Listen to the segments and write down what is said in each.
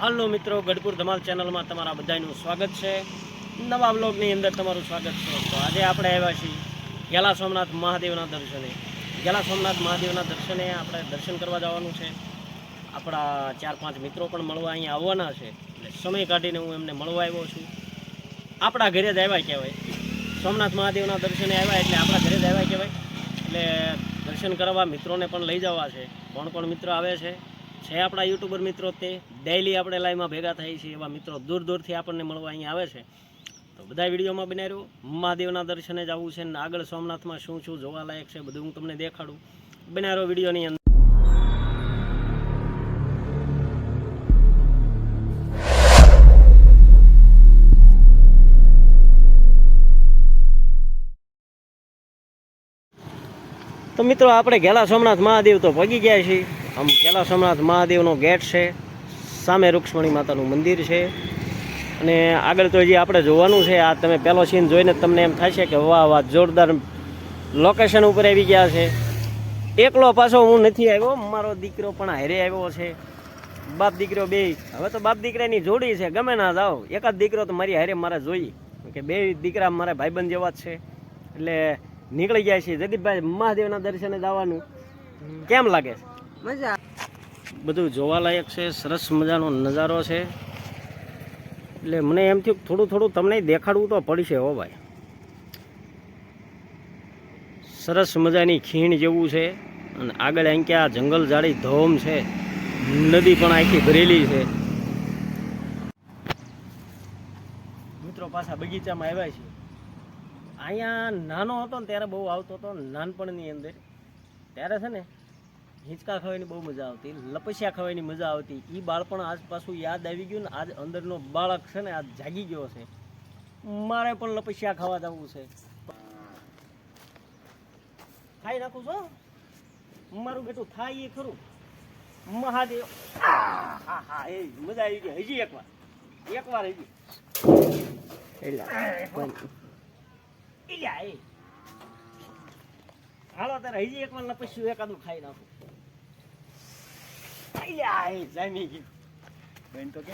હાલો મિત્રો, ગઢપુર ધમાલ ચેનલમાં તમારા બધાનું સ્વાગત છે. નવા વ્લોગની અંદર તમારું સ્વાગત છે. તો આજે આપણે આવ્યા છીએ ગેલા સોમનાથ મહાદેવના દર્શને. ગેલા સોમનાથ મહાદેવના દર્શને આપણે દર્શન કરવા જવાનું છે. આપણા 4-5 મિત્રો પણ મળવા અહીંયા આવવાના છે, એટલે સમય કાઢીને હું એમને મળવા આવ્યો છું. આપણા ઘરે જ આવ્યા કહેવાય. સોમનાથ મહાદેવના દર્શને આવ્યા એટલે આપણા ઘરે જ આવ્યા કહેવાય. એટલે દર્શન કરવા મિત્રોને પણ લઈ જવા છે. કોણ મિત્રો આવે છે આપણા યુટ્યુબર મિત્રો, તે ડેઈલી આપણે લાઈવમાં ભેગા થઈએ છીએ. એવા મિત્રો દૂર દૂરથી આપણને મળવા અહીંયા આવે છે. તો બધા વિડીયોમાં બનાવ્યું. મહાદેવના દર્શને જવું છે ને આગળ સોમનાથમાં શું શું જોવાલાયક છે બધું હું તમને દેખાડું. બનાવ્યો વિડીયોની અંદર. તો મિત્રો, આપણે ગેલા સોમનાથ મહાદેવ તો પગી ગયા છીએ. આમ ગેલા સોમનાથ મહાદેવનો ગેટ છે, સામે રૂક્ષ્મણી માતાનું મંદિર છે, અને આગળ તો હજી આપણે જોવાનું છે. આ તમે પહેલો સીન જોઈને તમને એમ થશે કે વાહ વાહ, જોરદાર લોકેશન ઉપર આવી ગયા છે. એકલો પાછો હું નથી આવ્યો, મારો દીકરો પણ હારે આવ્યો છે. બાપ દીકરો બે. હવે તો બાપ દીકરાની જોડી છે, ગમે ના જાઓ. એકાદ દીકરો તો મારી હારે મારે જોઈએ, કે બે દીકરા મારા ભાઈબંધ જેવા જ છે. એટલે નીકળી ગયા છીએ. જગદીશભાઈ, મહાદેવના દર્શને જવાનું કેમ લાગે છે? મજા. બધું જોવાલાયક છે, સરસ મજાનો નજારો છે. એટલે મને એમ થયું થોડું તમને દેખાડવું તો પડશે. હો ભાઈ, સરસ મજાની ખીણ જેવું છે, અને આગળ અહીં કે આ જંગલ જાળી ધોમ છે, નદી પણ આખી ભરેલી છે. મિત્રો પાછા બગીચામાં આવ્યા છે. અહીંયા નાનો હતો ને ત્યારે બહુ આવતો હતો, નાનપણની અંદર. ત્યારે છે ને હિંચકા ખાવાની બહુ મજા આવતી, લપસિયા ખાવાની મજા આવતી. એ બાળપણ આજ પાછું યાદ આવી ગયું ને. આજ અંદરનો બાળક છે ને આજ જાગી ગયો છે. મારે પણ લપસિયા ખાવા જવું છે. ખાઈ નાખું છો મારું બેટું, થાય એ ખરું. મહાદેવ, હા એ મજા આવી ગઈ. હજી એકવાર હજી હાલો તારે હજી એકવાર લપસ્યું એકાદું ખાઈ નાખું. જામી ગયું બેન તો કે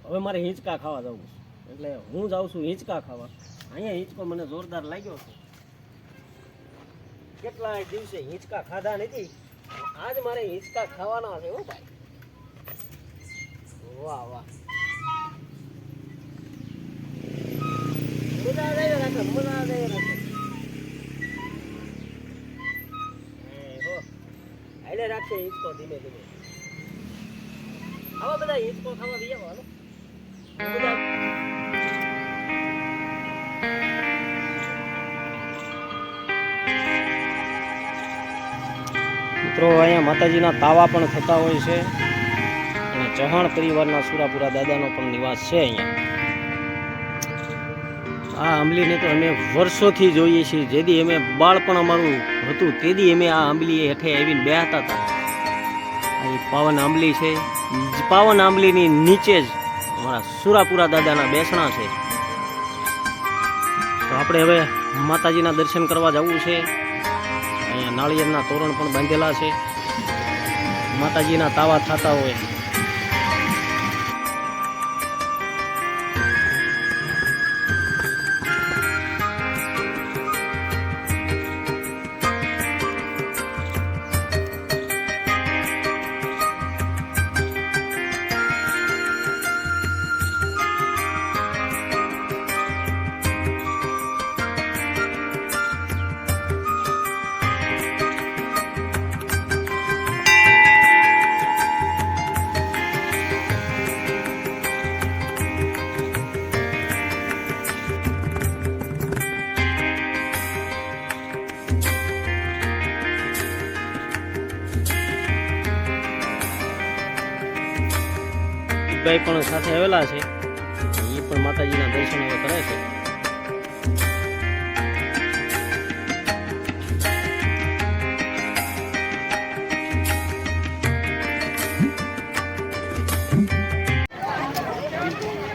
હવે મારે હિંચકા ખાવા જવું, એટલે હું જાઉં છું હિંચકા ખાવા. અહીંયા હિંચકો મને જોરદાર લાગ્યો છે. કેટલાય દિવસે હિંચકા ખાધા નથી, આજ મારે હિંચકા ખાવાના છે. હો ભાઈ, વાહ વાહ, મજા આવે રાખે. હાલે રાખશે હિંચકો ધીમે ધીમે. આવા બધા હિંચકો ખાવા બી આવો. મિત્રો, અહીંયા માતાજીના તાવા પણ થતા હોય છે, અને ચૌહાણ પરિવારના સુરાપુરા દાદાનો પણ નિવાસ છે અહીંયા. આ આંબલીને તો અમે વર્ષોથી જોઈએ છીએ. જેથી અમે બાળપણ અમારું હતું તેથી અમે આ આંબલી હેઠે આવીને બેહતા હતા. આ પાવન આંબલી છે. પાવન આંબલીની નીચે જ અમારા સુરાપુરા દાદાના બેસણા છે. તો આપણે હવે માતાજીના દર્શન કરવા જવું છે. અહીંયા નાળિયેરના તોરણ પણ બાંધેલા છે. માતાજીના તાવા થતા હોય. ભાઈ પણ સાથે આવેલા છે, એ પણ માતાજીના દર્શન હવે કરે છે.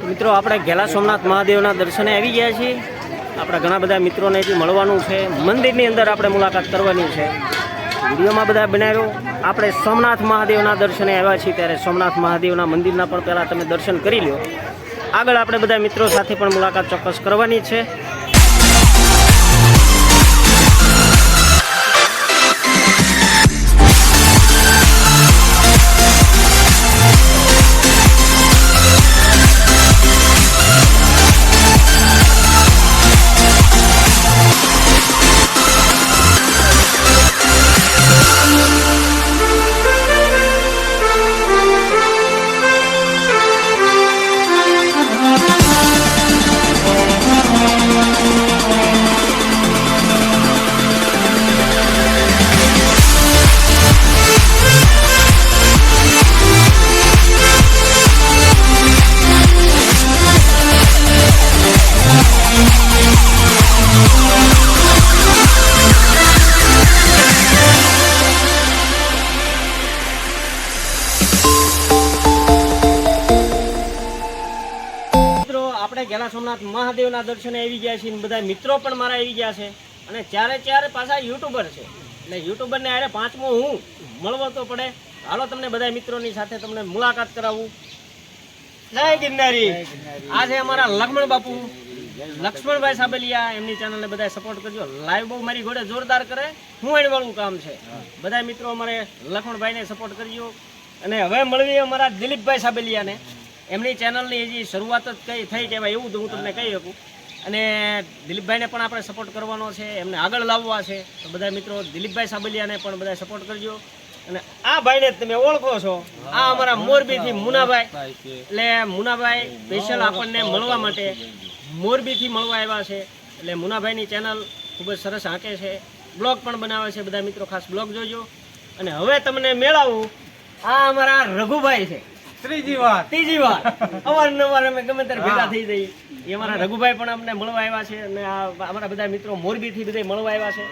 મિત્રો, આપણે ગેલા સોમનાથ મહાદેવના દર્શને આવી ગયા છીએ. આપણા ઘણા બધા મિત્રોને હજી મળવાનું છે. મંદિરની અંદર આપણે મુલાકાત કરવાની છે. વિડીયોમાં બધા બનાવ્યો. આપણે સોમનાથ મહાદેવના દર્શને આવ્યા છીએ ત્યારે સોમનાથ મહાદેવના મંદિરના પણ પહેલાં તમે દર્શન કરી લો. આગળ આપણે બધા મિત્રો સાથે પણ મુલાકાત ચોક્કસ કરવાની છે. આપણે ગેલા સોમનાથ મહાદેવના દર્શને આવી ગયા છીએ. બધા મિત્રો પણ મારા આવી ગયા છે અને ચારે પાછા યુટ્યુબર છે. એટલે યુટ્યુબરને આરે પાંચમો હું મળવો તો પડે. હાલો તમને બધા મિત્રોની સાથે તમને મુલાકાત કરાવું. જય ગિરનારી. આજે અમારા લક્ષ્મણ બાપુ લક્ષ્મણભાઈ સાબલિયા, એમની ચેનલને બધા સપોર્ટ કરજો. લાઈવ બહુ મારી ઘોડે જોરદાર કરે, હું વાળું કામ છે. બધા મિત્રો અમારે લક્ષ્મણભાઈને સપોર્ટ કરજો. અને હવે મળવી અમારા દિલીપભાઈ સાબલિયાને. એમની ચેનલની હજી શરૂઆત જ કઈ થઈ કહેવાય એવું હું તમને કહી શકું. અને દિલીપભાઈને પણ આપણે સપોર્ટ કરવાનો છે, એમને આગળ લાવવા છે. તો બધા મિત્રો દિલીપભાઈ સાબલિયાને પણ બધા સપોર્ટ કરજો. અને આ ભાઈને તમે ઓળખો છો, આ અમારા મોરબીથી મુનાભાઈ. એટલે મુનાભાઈ સ્પેશિયલ આપણને મળવા માટે મોરબીથી મળવા આવ્યા છે. એટલે મુનાભાઈની ચેનલ ખૂબ જ સરસ આંકે છે, બ્લોગ પણ બનાવે છે. બધા મિત્રો ખાસ બ્લોગ જોજો. અને હવે તમને મેળાવું, આ અમારા રઘુભાઈ છે. ત્રીજી વાર અવારનવાર અમે ગમે ત્યારે ભેગા થઈ જઈએ. એ અમારા રઘુભાઈ પણ અમને મળવા આવ્યા છે. અને અમારા બધા મિત્રો મોરબીથી બધા મળવા આવ્યા છે.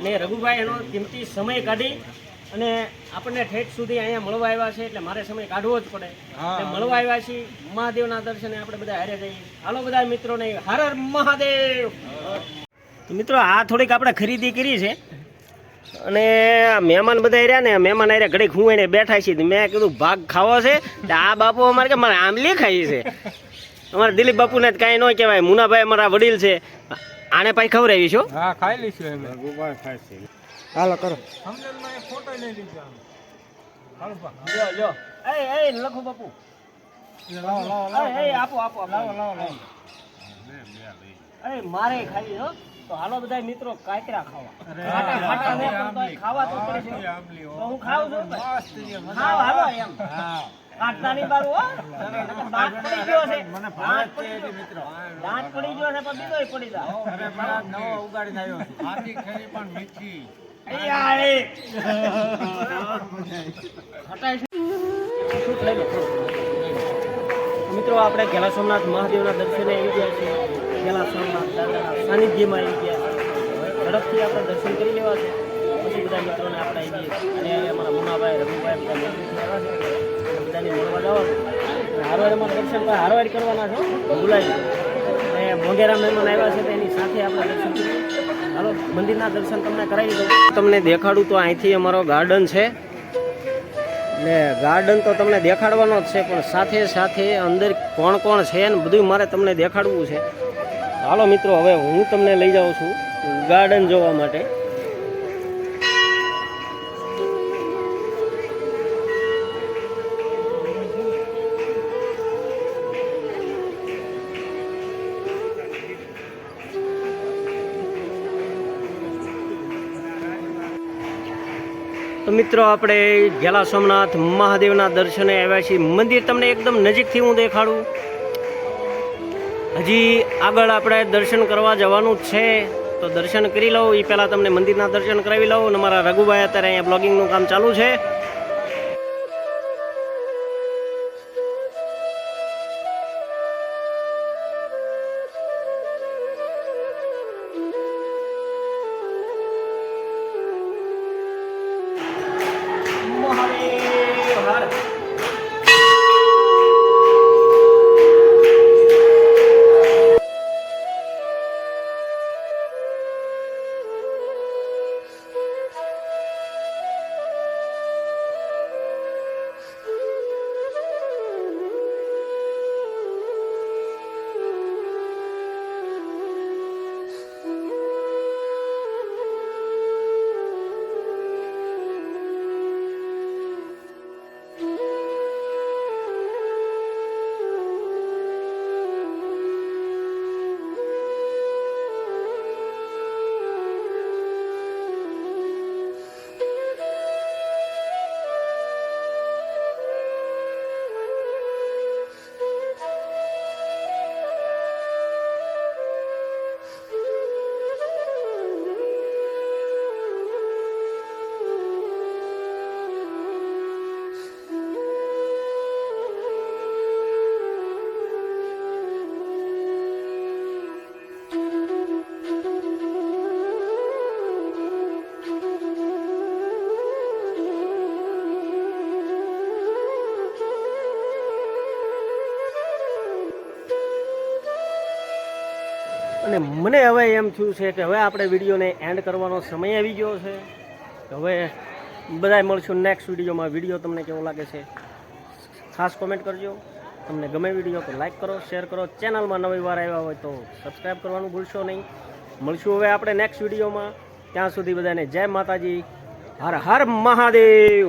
અને રઘુભાઈ એનો કિંમતી સમય કાઢી અને આપણને ઠેઠ સુધી અહીંયા મળવા આવ્યા છે. એટલે મારે સમય કાઢવો જ પડે. મળવા આવ્યા છીએ મહાદેવના દર્શને આપણે બધા હારે જઈએ. હાલો બધા મિત્રોને હર હર મહાદેવ. તો મિત્રો આ થોડીક આપણે ખરીદી કરી છે. અને મહેમાન બધા રહ્યા ને, મહેમાન આવ્યા ઘડીક હું એને બેઠા છીએ. મેં કીધું ભાગ ખાવો છે. આ બાપુ અમારે કે મારે આંબલી ખાઈ છે. અમારા દિલીપ બાપુને જ કાંઈ ન કહેવાય. મુનાભાઈ અમારા વડીલ છે, આને પાછી ખવડાવી છો. હા, ખાઈ લઈશું એમ. હાલો કરો. ફોટો લઈ લીધો. લ્યો એ લખો બાપુ. આપો મારે ખાવી હો. તો હાલો બધા મિત્રો કાતરા ખાવા તો પડે છે. હું ખાઉં છું. હાલો એમ કાટતાની બારું હો. દાંત પડી ગયો છે, દાંત પડી ગયો છે પણ બીજોય પડી જાય. નવો ઉગાડીને આવ્યો છે. આની ખરી પણ મીઠી. મિત્રો આપણે ગેલા સોમનાથ મહાદેવના દર્શને આવી ગયા છીએ. ગેલા સોમનાથ દાદાના સાનિધ્યમાં આવી ગયા છે. ઝડપથી આપણે દર્શન કરી લેવા છે. પછી બધા મિત્રોને આપણે આવી જઈએ. અને અમારા મુનાભાઈ રઘુભાઈ બધા મંદિરથી આવ્યા છે. બધાને મળવા જવાનું. હારવાર અમારા દર્શન હારવાર કરવાના છો, ભૂલાઈ જાય. અને મોગેરા મહેમાન આવ્યા છે તો એની સાથે આપણે દર્શન કરીએ. હાલો મંદિરના દર્શન તમને કરાવી દઉં. તમને દેખાડું તો અહીંથી અમારો ગાર્ડન છે. ને ગાર્ડન તો તમને દેખાડવાનો જ છે, પણ સાથે સાથે અંદર કોણ છે ને બધું મારે તમને દેખાડવું છે. હાલો મિત્રો હવે હું તમને લઈ જાઉં છું ગાર્ડન જોવા માટે. તો મિત્રો આપણે ગેલા સોમનાથ મહાદેવના દર્શને આવ્યા છીએ. મંદિર તમને એકદમ નજીકથી હું દેખાડું. હજી આગળ આપણે દર્શન કરવા જવાનું જ છે, તો દર્શન કરી લઉં. એ પહેલાં તમને મંદિરના દર્શન કરાવી લઉં. અને મારા રઘુભાઈ અત્યારે અહીંયા બ્લોગિંગનું કામ ચાલુ છે. અને મને હવે એમ થયું છે કે હવે આપણે વિડીયોને એન્ડ કરવાનો સમય આવી ગયો છે. હવે બધાય મળશું નેક્સ્ટ વિડીયોમાં. વિડીયો તમને કેવો લાગે છે ખાસ કોમેન્ટ કરજો. તમને ગમે વિડીયો તો લાઈક કરો, શેર કરો. ચેનલમાં નવી વાર આવ્યા હોય તો સબસ્ક્રાઈબ કરવાનું ભૂલશો નહીં. મળશું હવે આપણે નેક્સ્ટ વિડીયોમાં. ત્યાં સુધી બધાને જય માતાજી, હર હર મહાદેવ.